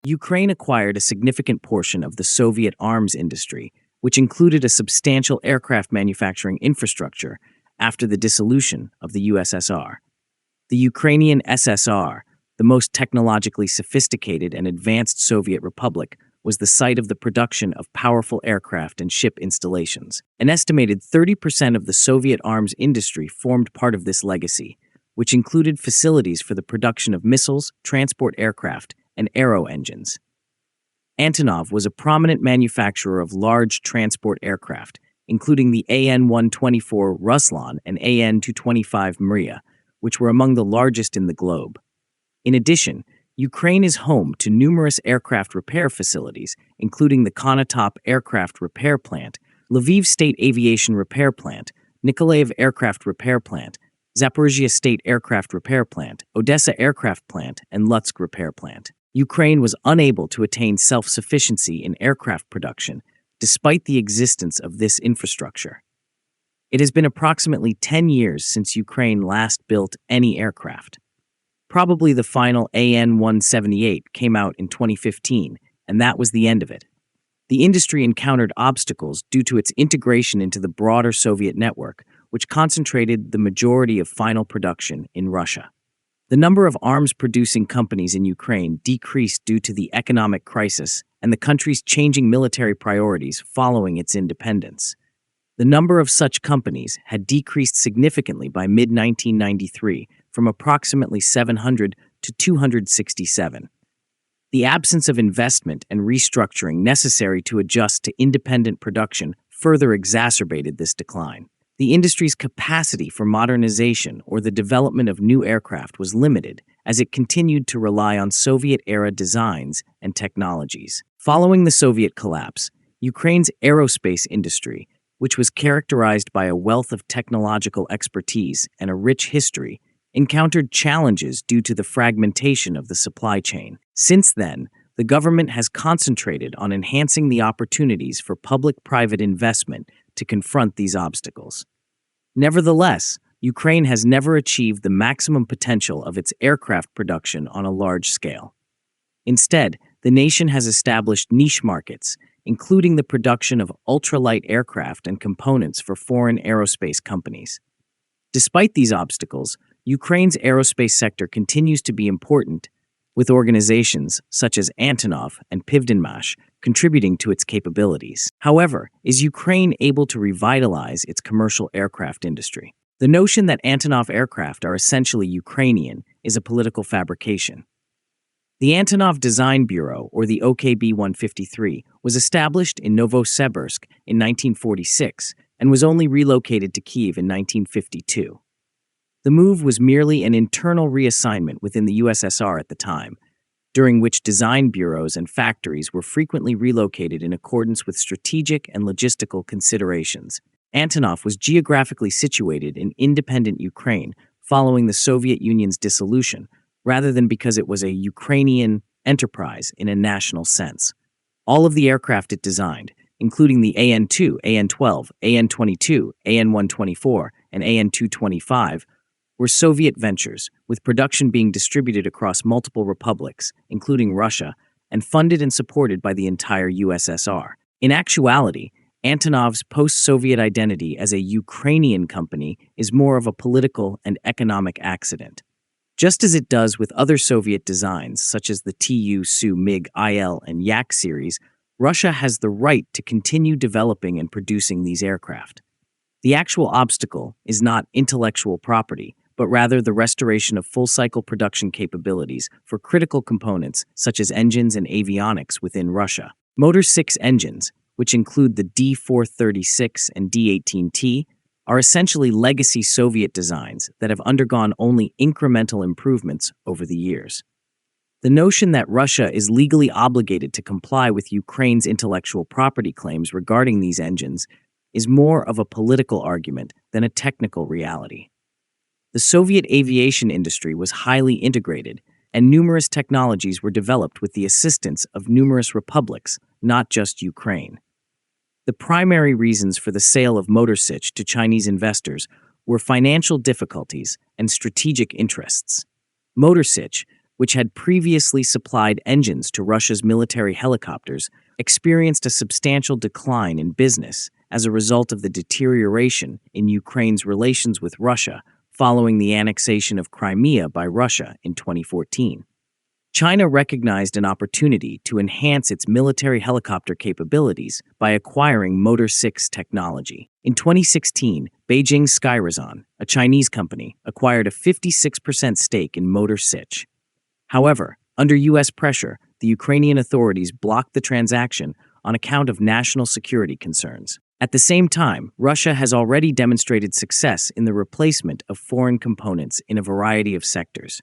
Ukraine acquired a significant portion of the Soviet arms industry, which included a substantial aircraft manufacturing infrastructure after the dissolution of the USSR. The Ukrainian SSR, the most technologically sophisticated and advanced Soviet republic, was the site of the production of powerful aircraft and ship installations. An estimated 30% of the Soviet arms industry formed part of this legacy, which included facilities for the production of missiles, transport aircraft, and aero engines. Antonov was a prominent manufacturer of large transport aircraft, including the An-124 Ruslan and An-225 Mriya, which were among the largest in the globe. In addition, Ukraine is home to numerous aircraft repair facilities, including the Konotop Aircraft Repair Plant, Lviv State Aviation Repair Plant, Nikolaev Aircraft Repair Plant, Zaporizhzhia State Aircraft Repair Plant, Odessa Aircraft Plant, and Lutsk Repair Plant. Ukraine was unable to attain self-sufficiency in aircraft production, despite the existence of this infrastructure. It has been approximately 10 years since Ukraine last built any aircraft. Probably the final An-178 came out in 2015, and that was the end of it. The industry encountered obstacles due to its integration into the broader Soviet network, which concentrated the majority of final production in Russia. The number of arms-producing companies in Ukraine decreased due to the economic crisis and the country's changing military priorities following its independence. The number of such companies had decreased significantly by mid-1993, from approximately 700 to 267. The absence of investment and restructuring necessary to adjust to independent production further exacerbated this decline. The industry's capacity for modernization or the development of new aircraft was limited as it continued to rely on Soviet-era designs and technologies. Following the Soviet collapse, Ukraine's aerospace industry, which was characterized by a wealth of technological expertise and a rich history, encountered challenges due to the fragmentation of the supply chain. Since then, the government has concentrated on enhancing the opportunities for public-private investment to confront these obstacles. Nevertheless, Ukraine has never achieved the maximum potential of its aircraft production on a large scale. Instead, the nation has established niche markets, including the production of ultralight aircraft and components for foreign aerospace companies. Despite these obstacles, Ukraine's aerospace sector continues to be important, with organizations such as Antonov and Yuzhmash contributing to its capabilities. However, is Ukraine able to revitalize its commercial aircraft industry? The notion that Antonov aircraft are essentially Ukrainian is a political fabrication. The Antonov Design Bureau, or the OKB-153, was established in Novosibirsk in 1946 and was only relocated to Kyiv in 1952. The move was merely an internal reassignment within the USSR at the time, during which design bureaus and factories were frequently relocated in accordance with strategic and logistical considerations. Antonov was geographically situated in independent Ukraine following the Soviet Union's dissolution, rather than because it was a Ukrainian enterprise in a national sense. All of the aircraft it designed, including the An-2, An-12, An-22, An-124, and An-225, were Soviet ventures, with production being distributed across multiple republics, including Russia, and funded and supported by the entire USSR. In actuality, Antonov's post-Soviet identity as a Ukrainian company is more of a political and economic accident. Just as it does with other Soviet designs, such as the Tu-Su MiG-IL and Yak series, Russia has the right to continue developing and producing these aircraft. The actual obstacle is not intellectual property, but rather the restoration of full-cycle production capabilities for critical components such as engines and avionics within Russia. Motor 6 engines, which include the D436 and D18T, are essentially legacy Soviet designs that have undergone only incremental improvements over the years. The notion that Russia is legally obligated to comply with Ukraine's intellectual property claims regarding these engines is more of a political argument than a technical reality. The Soviet aviation industry was highly integrated, and numerous technologies were developed with the assistance of numerous republics, not just Ukraine. The primary reasons for the sale of Motor Sich to Chinese investors were financial difficulties and strategic interests. Motor Sich, which had previously supplied engines to Russia's military helicopters, experienced a substantial decline in business as a result of the deterioration in Ukraine's relations with Russia following the annexation of Crimea by Russia in 2014. China recognized an opportunity to enhance its military helicopter capabilities by acquiring Motor Sich technology. In 2016, Beijing Skyrazon, a Chinese company, acquired a 56% stake in Motor Sich. However, under U.S. pressure, the Ukrainian authorities blocked the transaction on account of national security concerns. At the same time, Russia has already demonstrated success in the replacement of foreign components in a variety of sectors.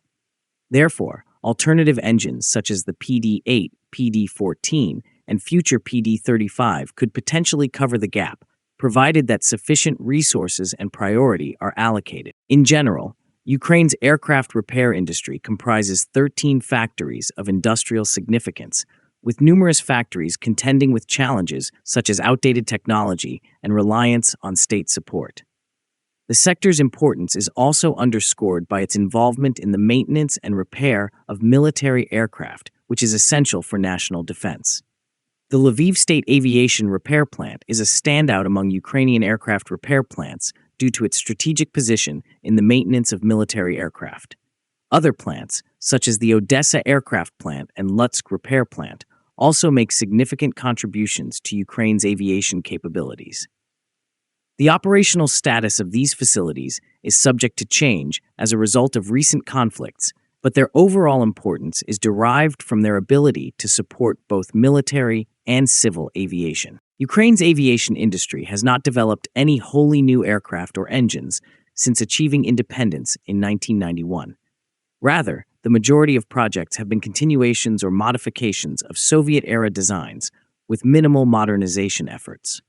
Therefore, alternative engines such as the PD-8, PD-14, and future PD-35 could potentially cover the gap, provided that sufficient resources and priority are allocated. In general, Ukraine's aircraft repair industry comprises 13 factories of industrial significance, with numerous factories contending with challenges such as outdated technology and reliance on state support. The sector's importance is also underscored by its involvement in the maintenance and repair of military aircraft, which is essential for national defense. The Lviv State Aviation Repair Plant is a standout among Ukrainian aircraft repair plants due to its strategic position in the maintenance of military aircraft. Other plants, such as the Odessa Aircraft Plant and Lutsk Repair Plant, also make significant contributions to Ukraine's aviation capabilities. The operational status of these facilities is subject to change as a result of recent conflicts, but their overall importance is derived from their ability to support both military and civil aviation. Ukraine's aviation industry has not developed any wholly new aircraft or engines since achieving independence in 1991. Rather, the majority of projects have been continuations or modifications of Soviet-era designs with minimal modernization efforts.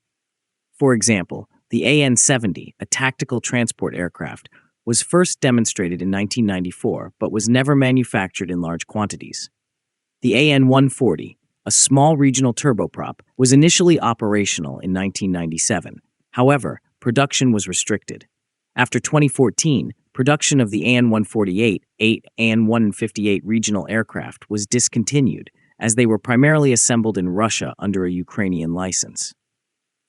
For example, the An-70, a tactical transport aircraft, was first demonstrated in 1994 but was never manufactured in large quantities. The An-140, a small regional turboprop, was initially operational in 1997. However, production was restricted. After 2014, production of the An-148, 8 An-158 regional aircraft was discontinued as they were primarily assembled in Russia under a Ukrainian license.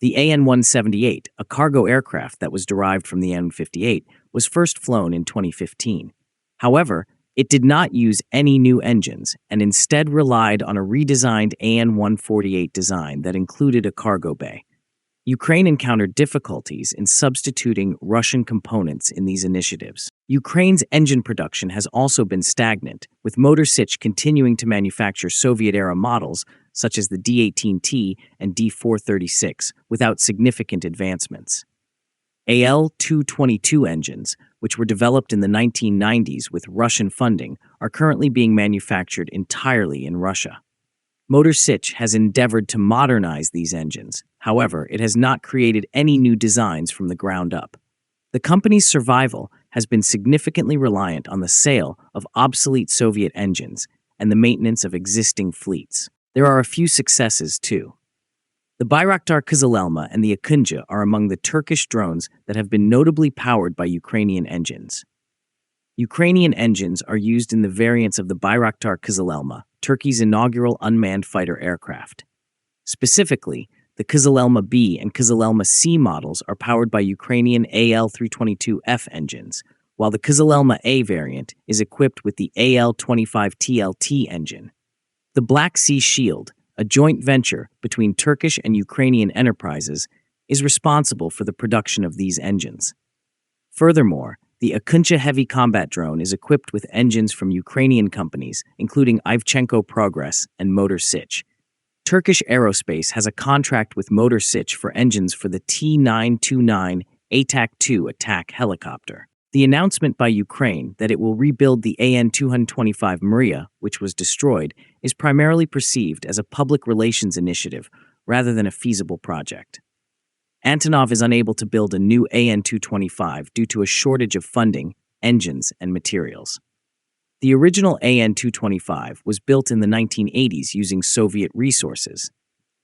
The An-178, a cargo aircraft that was derived from the An-58, was first flown in 2015. However, it did not use any new engines and instead relied on a redesigned An-148 design that included a cargo bay. Ukraine encountered difficulties in substituting Russian components in these initiatives. Ukraine's engine production has also been stagnant, with Motor Sich continuing to manufacture Soviet-era models such as the D-18T and D-436 without significant advancements. An-225 engines, which were developed in the 1990s with Russian funding, are currently being manufactured entirely in Russia. Motor Sich has endeavored to modernize these engines. However, it has not created any new designs from the ground up. The company's survival has been significantly reliant on the sale of obsolete Soviet engines and the maintenance of existing fleets. There are a few successes, too. The Bayraktar Kızılelma and the Akıncı are among the Turkish drones that have been notably powered by Ukrainian engines. Ukrainian engines are used in the variants of the Bayraktar Kızılelma, Turkey's inaugural unmanned fighter aircraft. Specifically, the Kızılelma B and Kızılelma C models are powered by Ukrainian AL-322F engines, while the Kızılelma A variant is equipped with the AL-25TLT engine. The Black Sea Shield, a joint venture between Turkish and Ukrainian enterprises, is responsible for the production of these engines. Furthermore, the Akıncı heavy combat drone is equipped with engines from Ukrainian companies, including Ivchenko Progress and Motor Sich. Turkish Aerospace has a contract with Motor Sich for engines for the T-929 ATAC-2 attack helicopter. The announcement by Ukraine that it will rebuild the An-225 Mriya, which was destroyed, is primarily perceived as a public relations initiative rather than a feasible project. Antonov is unable to build a new An-225 due to a shortage of funding, engines, and materials. The original An-225 was built in the 1980s using Soviet resources.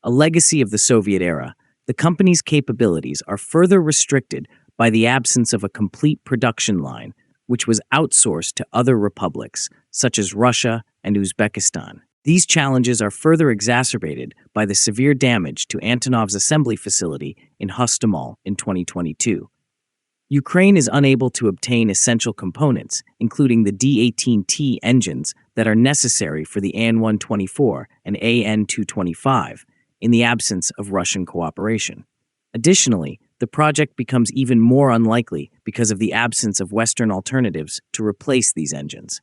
A legacy of the Soviet era, the company's capabilities are further restricted by the absence of a complete production line, which was outsourced to other republics, such as Russia and Uzbekistan. These challenges are further exacerbated by the severe damage to Antonov's assembly facility in Hostomel in 2022. Ukraine is unable to obtain essential components, including the D-18T engines that are necessary for the An-124 and An-225, in the absence of Russian cooperation. Additionally, the project becomes even more unlikely because of the absence of Western alternatives to replace these engines.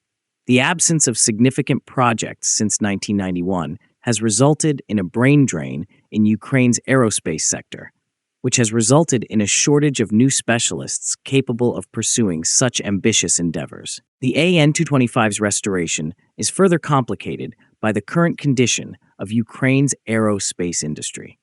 The absence of significant projects since 1991 has resulted in a brain drain in Ukraine's aerospace sector, which has resulted in a shortage of new specialists capable of pursuing such ambitious endeavors. The An-225's restoration is further complicated by the current condition of Ukraine's aerospace industry.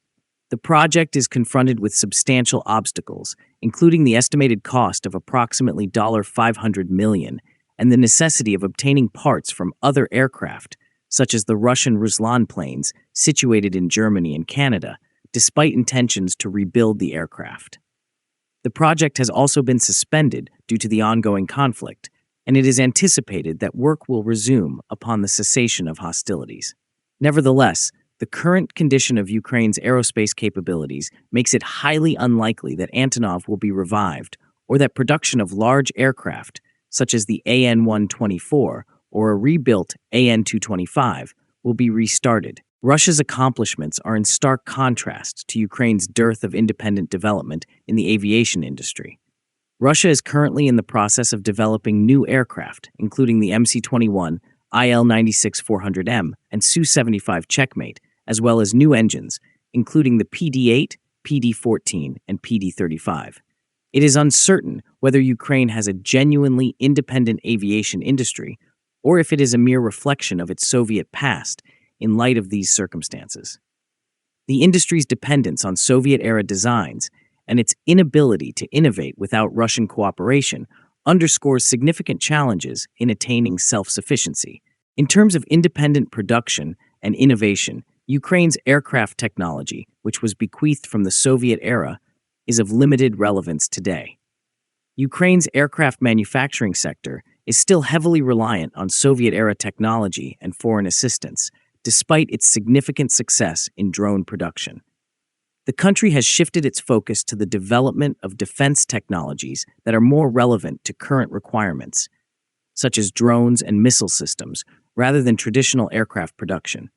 The project is confronted with substantial obstacles, including the estimated cost of approximately $500 million and the necessity of obtaining parts from other aircraft, such as the Russian Ruslan planes situated in Germany and Canada, despite intentions to rebuild the aircraft. The project has also been suspended due to the ongoing conflict, and it is anticipated that work will resume upon the cessation of hostilities. Nevertheless, the current condition of Ukraine's aerospace capabilities makes it highly unlikely that Antonov will be revived or that production of large aircraft, such as the An-124 or a rebuilt An-225, will be restarted. Russia's accomplishments are in stark contrast to Ukraine's dearth of independent development in the aviation industry. Russia is currently in the process of developing new aircraft, including the MC-21, IL-96-400M, and Su-75 Checkmate, as well as new engines, including the PD-8, PD-14, and PD-35. It is uncertain whether Ukraine has a genuinely independent aviation industry or if it is a mere reflection of its Soviet past in light of these circumstances. The industry's dependence on Soviet-era designs and its inability to innovate without Russian cooperation underscores significant challenges in attaining self-sufficiency. In terms of independent production and innovation, Ukraine's aircraft technology, which was bequeathed from the Soviet era, is of limited relevance today. Ukraine's aircraft manufacturing sector is still heavily reliant on Soviet-era technology and foreign assistance, despite its significant success in drone production. The country has shifted its focus to the development of defense technologies that are more relevant to current requirements, such as drones and missile systems, rather than traditional aircraft production.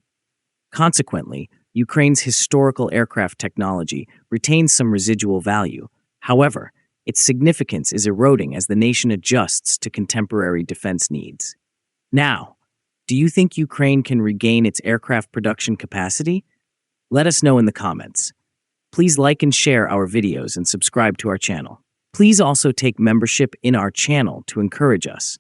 Consequently, Ukraine's historical aircraft technology retains some residual value. However, its significance is eroding as the nation adjusts to contemporary defense needs. Now, do you think Ukraine can regain its aircraft production capacity? Let us know in the comments. Please like and share our videos and subscribe to our channel. Please also take membership in our channel to encourage us.